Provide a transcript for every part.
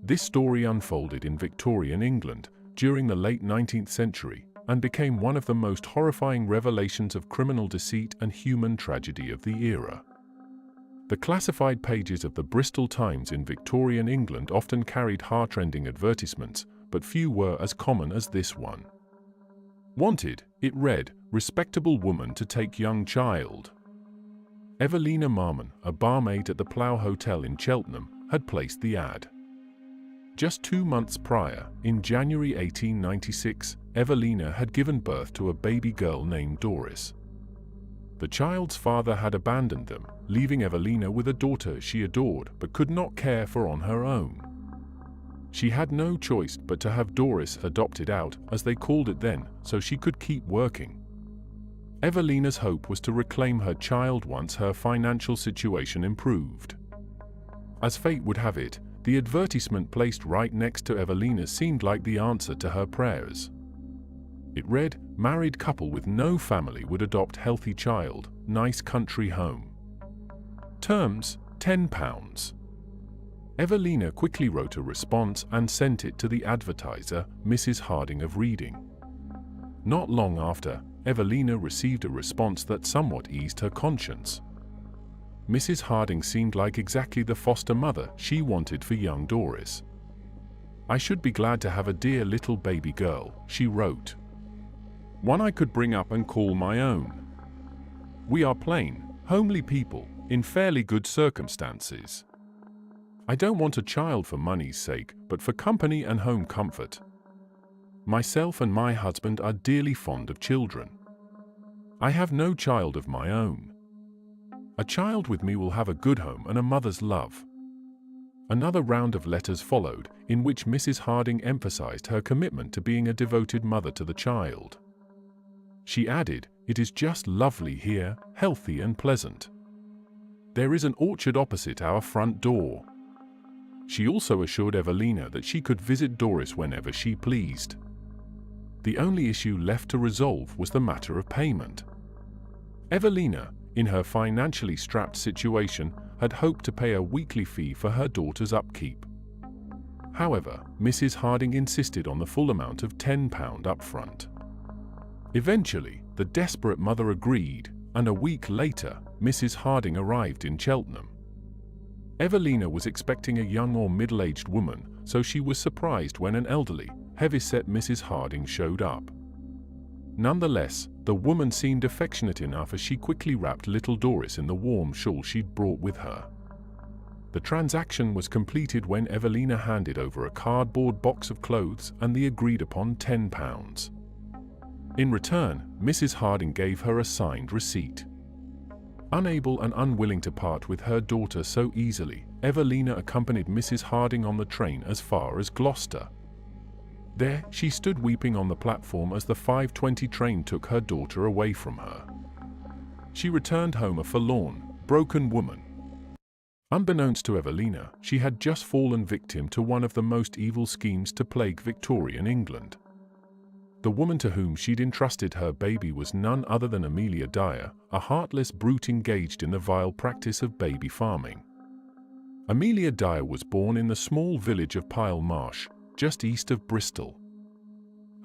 This story unfolded in Victorian England during the late 19th century and became one of the most horrifying revelations of criminal deceit and human tragedy of the era. The classified pages of the Bristol Times in Victorian England often carried heart-rending advertisements, but few were as common as this one. Wanted, it read, respectable woman to take young child. Evelina Marmon, a barmaid at the Plough Hotel in Cheltenham, had placed the ad. Just 2 months prior, in January 1896, Evelina had given birth to a baby girl named Doris. The child's father had abandoned them, leaving Evelina with a daughter she adored but could not care for on her own. She had no choice but to have Doris adopted out, as they called it then, so she could keep working. Evelina's hope was to reclaim her child once her financial situation improved. As fate would have it, the advertisement placed right next to Evelina seemed like the answer to her prayers. It read, married couple with no family would adopt healthy child, nice country home. Terms, £10. Evelina quickly wrote a response and sent it to the advertiser, Mrs. Harding of Reading. Not long after, Evelina received a response that somewhat eased her conscience. Mrs. Harding seemed like exactly the foster mother she wanted for young Doris. I should be glad to have a dear little baby girl, she wrote. One I could bring up and call my own. We are plain, homely people, in fairly good circumstances. I don't want a child for money's sake, but for company and home comfort. Myself and my husband are dearly fond of children. I have no child of my own. A child with me will have a good home and a mother's love. Another round of letters followed, in which Mrs. Harding emphasized her commitment to being a devoted mother to the child. She added, "It is just lovely here, healthy and pleasant. There is an orchard opposite our front door." She also assured Evelina that she could visit Doris whenever she pleased. The only issue left to resolve was the matter of payment. Evelina, in her financially strapped situation, had hoped to pay a weekly fee for her daughter's upkeep. However, Mrs. Harding insisted on the full amount of £10 upfront. Eventually, the desperate mother agreed, and a week later, Mrs. Harding arrived in Cheltenham. Evelina was expecting a young or middle-aged woman, so she was surprised when an elderly, heavy-set Mrs. Harding showed up. Nonetheless, the woman seemed affectionate enough as she quickly wrapped little Doris in the warm shawl she'd brought with her. The transaction was completed when Evelina handed over a cardboard box of clothes and the agreed-upon £10. In return, Mrs. Harding gave her a signed receipt. Unable and unwilling to part with her daughter so easily, Evelina accompanied Mrs. Harding on the train as far as Gloucester. There, she stood weeping on the platform as the 5:20 train took her daughter away from her. She returned home a forlorn, broken woman. Unbeknownst to Evelina, she had just fallen victim to one of the most evil schemes to plague Victorian England. The woman to whom she'd entrusted her baby was none other than Amelia Dyer, a heartless brute engaged in the vile practice of baby farming. Amelia Dyer was born in the small village of Pile Marsh, just east of Bristol.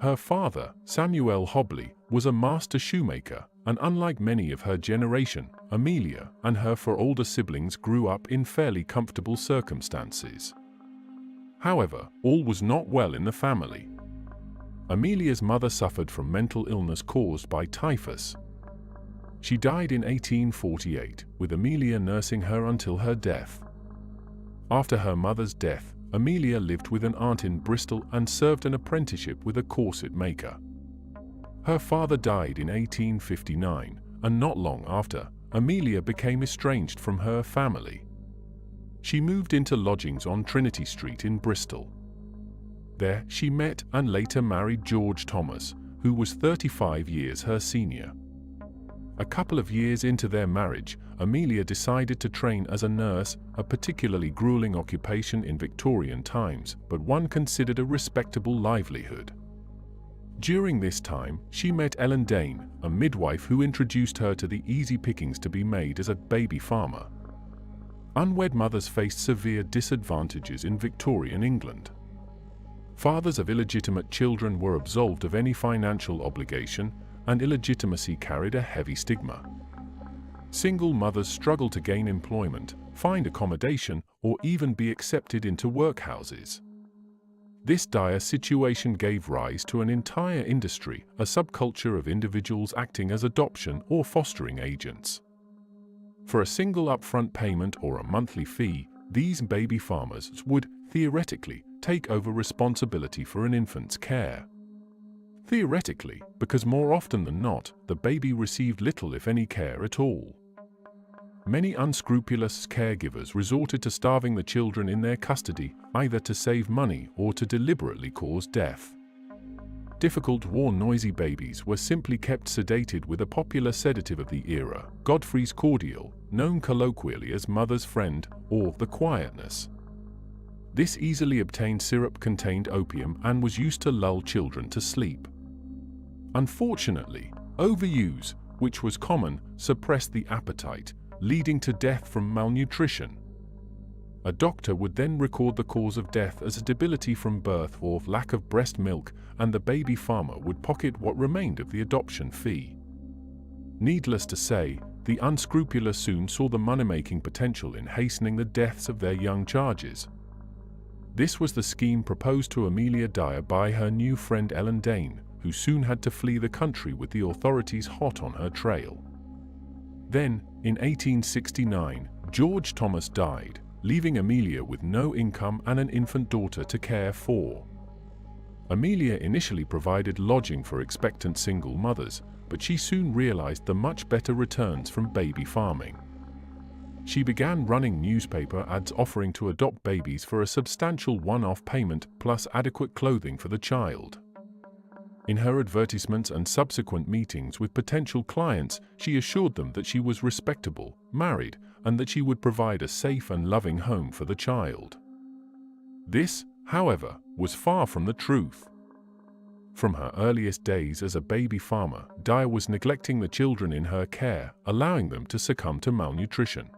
Her father, Samuel Hobley, was a master shoemaker, and unlike many of her generation, Amelia and her 4 older siblings grew up in fairly comfortable circumstances. However, all was not well in the family. Amelia's mother suffered from mental illness caused by typhus. She died in 1848, with Amelia nursing her until her death. After her mother's death, Amelia lived with an aunt in Bristol and served an apprenticeship with a corset maker. Her father died in 1859, and not long after, Amelia became estranged from her family. She moved into lodgings on Trinity Street in Bristol. There, she met and later married George Thomas, who was 35 years her senior. A couple of years into their marriage, Amelia decided to train as a nurse, a particularly grueling occupation in Victorian times, but one considered a respectable livelihood. During this time, she met Ellen Dane, a midwife who introduced her to the easy pickings to be made as a baby farmer. Unwed mothers faced severe disadvantages in Victorian England. Fathers of illegitimate children were absolved of any financial obligation, and illegitimacy carried a heavy stigma. Single mothers struggled to gain employment, find accommodation, or even be accepted into workhouses. This dire situation gave rise to an entire industry, a subculture of individuals acting as adoption or fostering agents. For a single upfront payment or a monthly fee, these baby farmers would, theoretically, take over responsibility for an infant's care. Theoretically, because more often than not, the baby received little if any care at all. Many unscrupulous caregivers resorted to starving the children in their custody, either to save money or to deliberately cause death. Difficult or noisy babies were simply kept sedated with a popular sedative of the era, Godfrey's cordial, known colloquially as mother's friend, or the quietness. This easily obtained syrup contained opium and was used to lull children to sleep. Unfortunately, overuse, which was common, suppressed the appetite, leading to death from malnutrition. A doctor would then record the cause of death as a debility from birth or lack of breast milk, and the baby farmer would pocket what remained of the adoption fee. Needless to say, the unscrupulous soon saw the money-making potential in hastening the deaths of their young charges. This was the scheme proposed to Amelia Dyer by her new friend Ellen Dane, who soon had to flee the country with the authorities hot on her trail. Then, in 1869, George Thomas died, leaving Amelia with no income and an infant daughter to care for. Amelia initially provided lodging for expectant single mothers, but she soon realized the much better returns from baby farming. She began running newspaper ads offering to adopt babies for a substantial one-off payment plus adequate clothing for the child. In her advertisements and subsequent meetings with potential clients, she assured them that she was respectable, married, and that she would provide a safe and loving home for the child. This, however, was far from the truth. From her earliest days as a baby farmer, Dyer was neglecting the children in her care, allowing them to succumb to malnutrition.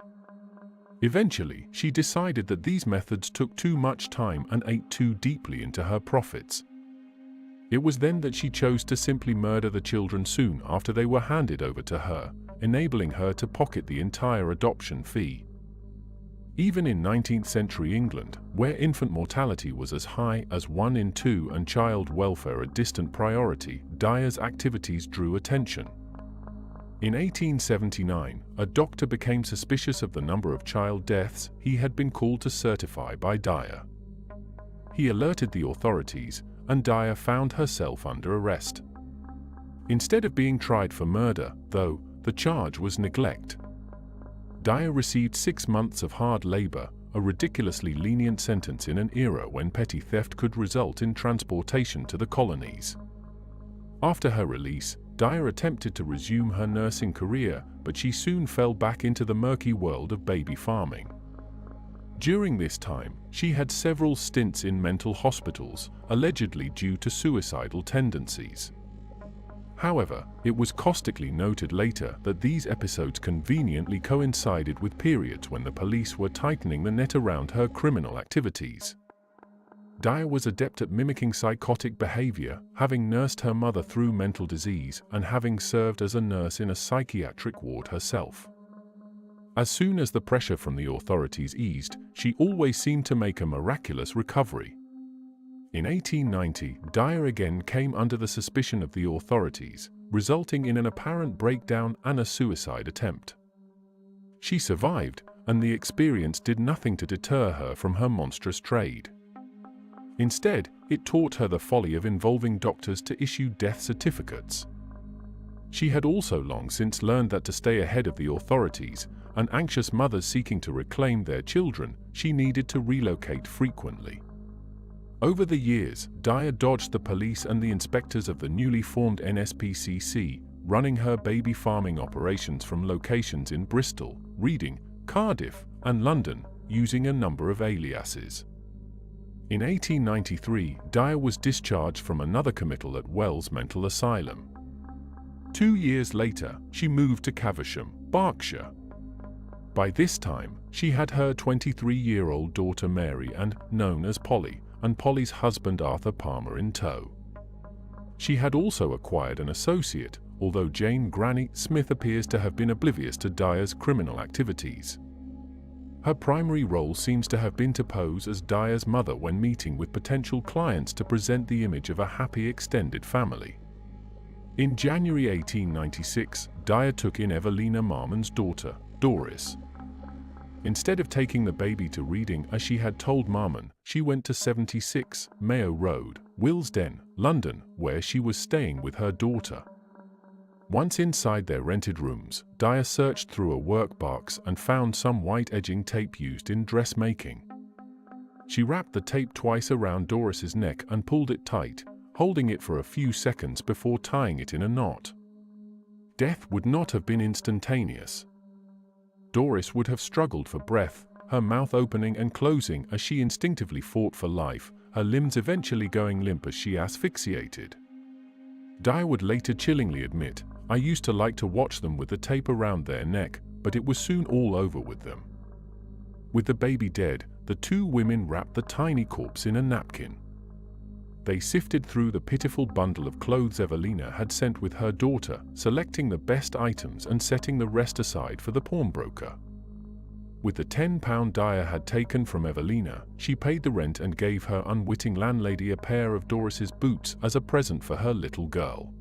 Eventually, she decided that these methods took too much time and ate too deeply into her profits. It was then that she chose to simply murder the children soon after they were handed over to her, enabling her to pocket the entire adoption fee. Even in 19th century England, where infant mortality was as high as 1 in 2 and child welfare a distant priority, Dyer's activities drew attention. In 1879, a doctor became suspicious of the number of child deaths he had been called to certify by Dyer. He alerted the authorities, and Dyer found herself under arrest. Instead of being tried for murder, though, the charge was neglect. Dyer received 6 months of hard labor, a ridiculously lenient sentence in an era when petty theft could result in transportation to the colonies. After her release, Dyer attempted to resume her nursing career, but she soon fell back into the murky world of baby farming. During this time, she had several stints in mental hospitals, allegedly due to suicidal tendencies. However, it was caustically noted later that these episodes conveniently coincided with periods when the police were tightening the net around her criminal activities. Dyer was adept at mimicking psychotic behavior, having nursed her mother through mental disease and having served as a nurse in a psychiatric ward herself. As soon as the pressure from the authorities eased, she always seemed to make a miraculous recovery. In 1890, Dyer again came under the suspicion of the authorities, resulting in an apparent breakdown and a suicide attempt. She survived, and the experience did nothing to deter her from her monstrous trade. Instead, it taught her the folly of involving doctors to issue death certificates. She had also long since learned that to stay ahead of the authorities, and anxious mothers seeking to reclaim their children, she needed to relocate frequently. Over the years, Dyer dodged the police and the inspectors of the newly formed NSPCC, running her baby farming operations from locations in Bristol, Reading, Cardiff, and London, using a number of aliases. In 1893, Dyer was discharged from another committal at Wells Mental Asylum. 2 years later, she moved to Caversham, Berkshire. By this time, she had her 23-year-old daughter Mary known as Polly, and Polly's husband Arthur Palmer in tow. She had also acquired an associate, although Jane Granny Smith appears to have been oblivious to Dyer's criminal activities. Her primary role seems to have been to pose as Dyer's mother when meeting with potential clients to present the image of a happy extended family. In January 1896, Dyer took in Evelina Marmon's daughter, Doris. Instead of taking the baby to Reading as she had told Marmon, she went to 76 Mayo Road, Willesden, London, where she was staying with her daughter. Once inside their rented rooms, Dyer searched through a workbox and found some white edging tape used in dressmaking. She wrapped the tape twice around Doris's neck and pulled it tight, holding it for a few seconds before tying it in a knot. Death would not have been instantaneous. Doris would have struggled for breath, her mouth opening and closing as she instinctively fought for life, her limbs eventually going limp as she asphyxiated. Dyer would later chillingly admit, "I used to like to watch them with the tape around their neck, but it was soon all over with them." With the baby dead, the two women wrapped the tiny corpse in a napkin. They sifted through the pitiful bundle of clothes Evelina had sent with her daughter, selecting the best items and setting the rest aside for the pawnbroker. With the £10 Dyer had taken from Evelina, she paid the rent and gave her unwitting landlady a pair of Doris's boots as a present for her little girl.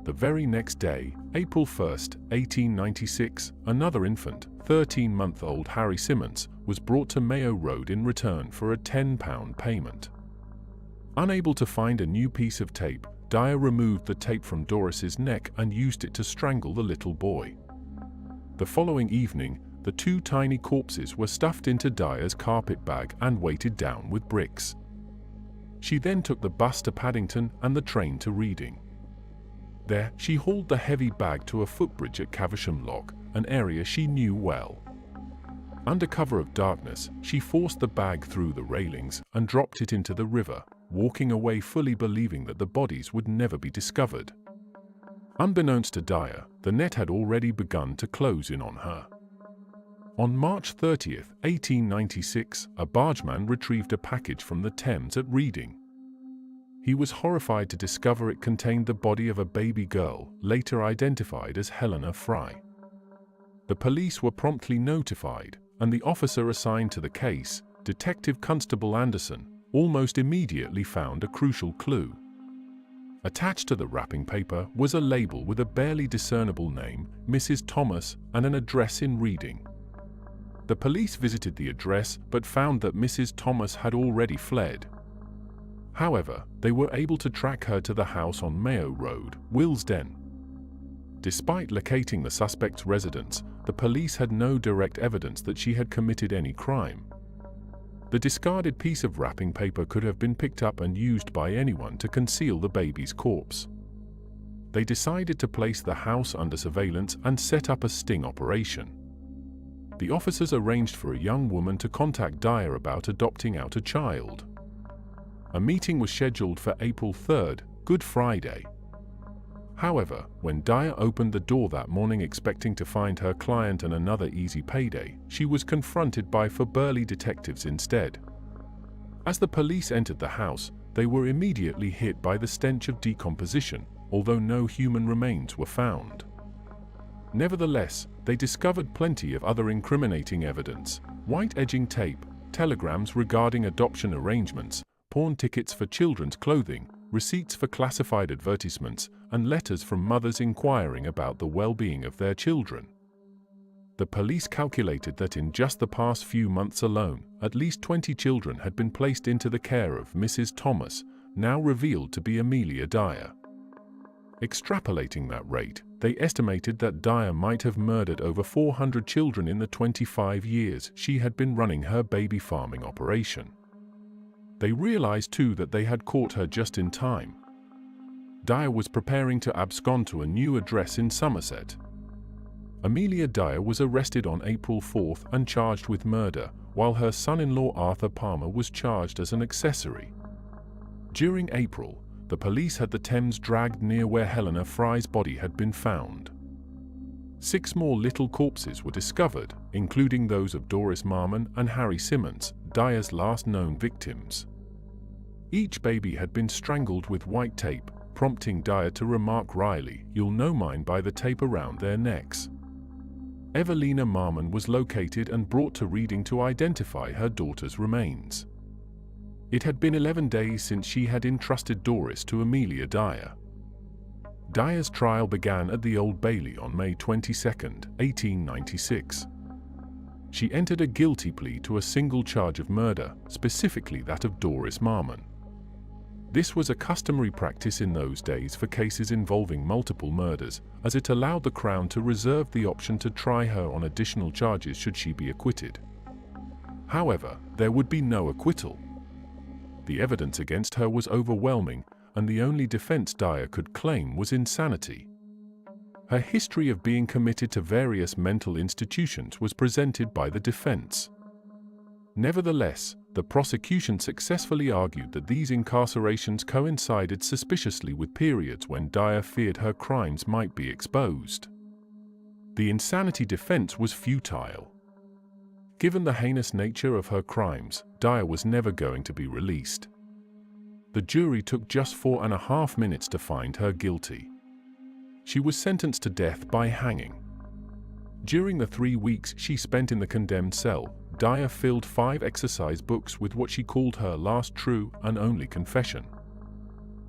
The very next day, April 1, 1896, another infant, 13-month-old Harry Simmons, was brought to Mayo Road in return for a £10 payment. Unable to find a new piece of tape, Dyer removed the tape from Doris's neck and used it to strangle the little boy. The following evening, the two tiny corpses were stuffed into Dyer's carpet bag and weighted down with bricks. She then took the bus to Paddington and the train to Reading. There, she hauled the heavy bag to a footbridge at Caversham Lock, an area she knew well. Under cover of darkness, she forced the bag through the railings and dropped it into the river, walking away fully believing that the bodies would never be discovered. Unbeknownst to Dyer, the net had already begun to close in on her. On March 30, 1896, a bargeman retrieved a package from the Thames at Reading. He was horrified to discover it contained the body of a baby girl, later identified as Helena Fry. The police were promptly notified, and the officer assigned to the case, Detective Constable Anderson, almost immediately found a crucial clue. Attached to the wrapping paper was a label with a barely discernible name, Mrs. Thomas, and an address in Reading. The police visited the address but found that Mrs. Thomas had already fled. However, they were able to track her to the house on Mayo Road, Willesden. Despite locating the suspect's residence, the police had no direct evidence that she had committed any crime. The discarded piece of wrapping paper could have been picked up and used by anyone to conceal the baby's corpse. They decided to place the house under surveillance and set up a sting operation. The officers arranged for a young woman to contact Dyer about adopting out a child. A meeting was scheduled for April 3, Good Friday. However, when Dyer opened the door that morning expecting to find her client and another easy payday, she was confronted by four burly detectives instead. As the police entered the house, they were immediately hit by the stench of decomposition, although no human remains were found. Nevertheless, they discovered plenty of other incriminating evidence: white edging tape, telegrams regarding adoption arrangements, pawn tickets for children's clothing, receipts for classified advertisements, and letters from mothers inquiring about the well-being of their children. The police calculated that in just the past few months alone, at least 20 children had been placed into the care of Mrs. Thomas, now revealed to be Amelia Dyer. Extrapolating that rate, they estimated that Dyer might have murdered over 400 children in the 25 years she had been running her baby farming operation. They realized too that they had caught her just in time. Dyer was preparing to abscond to a new address in Somerset. Amelia Dyer was arrested on April 4 and charged with murder, while her son-in-law Arthur Palmer was charged as an accessory. During April, the police had the Thames dragged near where Helena Fry's body had been found. 6 more little corpses were discovered, including those of Doris Marman and Harry Simmons, Dyer's last known victims. Each baby had been strangled with white tape, prompting Dyer to remark wryly, "You'll know mine by the tape around their necks." Evelina Marman was located and brought to Reading to identify her daughter's remains. It had been 11 days since she had entrusted Doris to Amelia Dyer. Dyer's trial began at the Old Bailey on May 22, 1896. She entered a guilty plea to a single charge of murder, specifically that of Doris Marman. This was a customary practice in those days for cases involving multiple murders, as it allowed the Crown to reserve the option to try her on additional charges should she be acquitted. However, there would be no acquittal. The evidence against her was overwhelming, and the only defense Dyer could claim was insanity. Her history of being committed to various mental institutions was presented by the defense. Nevertheless, the prosecution successfully argued that these incarcerations coincided suspiciously with periods when Dyer feared her crimes might be exposed. The insanity defense was futile. Given the heinous nature of her crimes, Dyer was never going to be released. The jury took just 4.5 minutes to find her guilty. She was sentenced to death by hanging. During the 3 weeks she spent in the condemned cell, Dyer filled 5 exercise books with what she called her last true and only confession.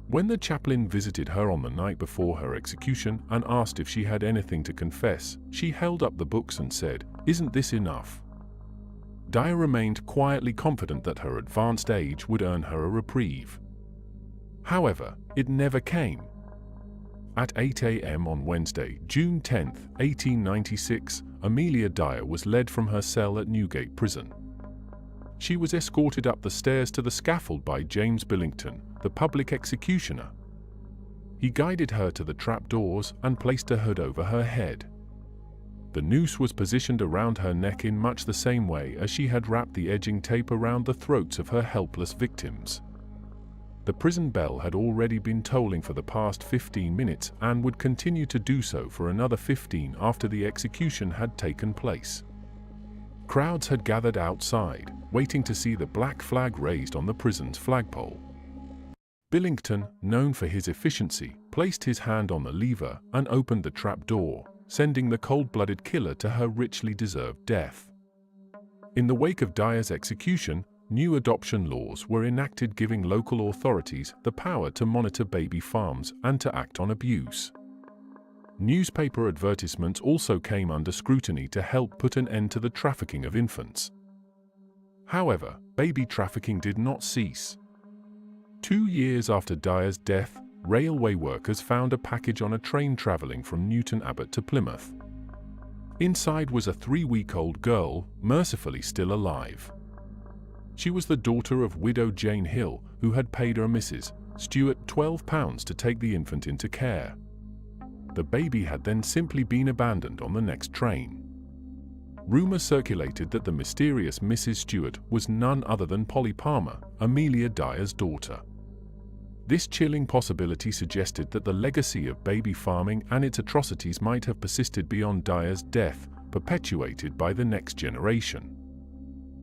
When the chaplain visited her on the night before her execution and asked if she had anything to confess, she held up the books and said, "Isn't this enough?" Dyer remained quietly confident that her advanced age would earn her a reprieve. However, it never came. At 8 a.m. on Wednesday, June 10, 1896, Amelia Dyer was led from her cell at Newgate Prison. She was escorted up the stairs to the scaffold by James Billington, the public executioner. He guided her to the trapdoors and placed a hood over her head. The noose was positioned around her neck in much the same way as she had wrapped the edging tape around the throats of her helpless victims. The prison bell had already been tolling for the past 15 minutes and would continue to do so for another 15 after the execution had taken place. Crowds had gathered outside, waiting to see the black flag raised on the prison's flagpole. Billington, known for his efficiency, placed his hand on the lever and opened the trapdoor, sending the cold-blooded killer to her richly deserved death. In the wake of Dyer's execution, new adoption laws were enacted giving local authorities the power to monitor baby farms and to act on abuse. Newspaper advertisements also came under scrutiny to help put an end to the trafficking of infants. However, baby trafficking did not cease. 2 years after Dyer's death, railway workers found a package on a train traveling from Newton Abbot to Plymouth. Inside was a 3-week-old girl, mercifully still alive. She was the daughter of widow Jane Hill, who had paid her Mrs. Stewart £12 to take the infant into care. The baby had then simply been abandoned on the next train. Rumour circulated that the mysterious Mrs. Stewart was none other than Polly Palmer, Amelia Dyer's daughter. This chilling possibility suggested that the legacy of baby farming and its atrocities might have persisted beyond Dyer's death, perpetuated by the next generation.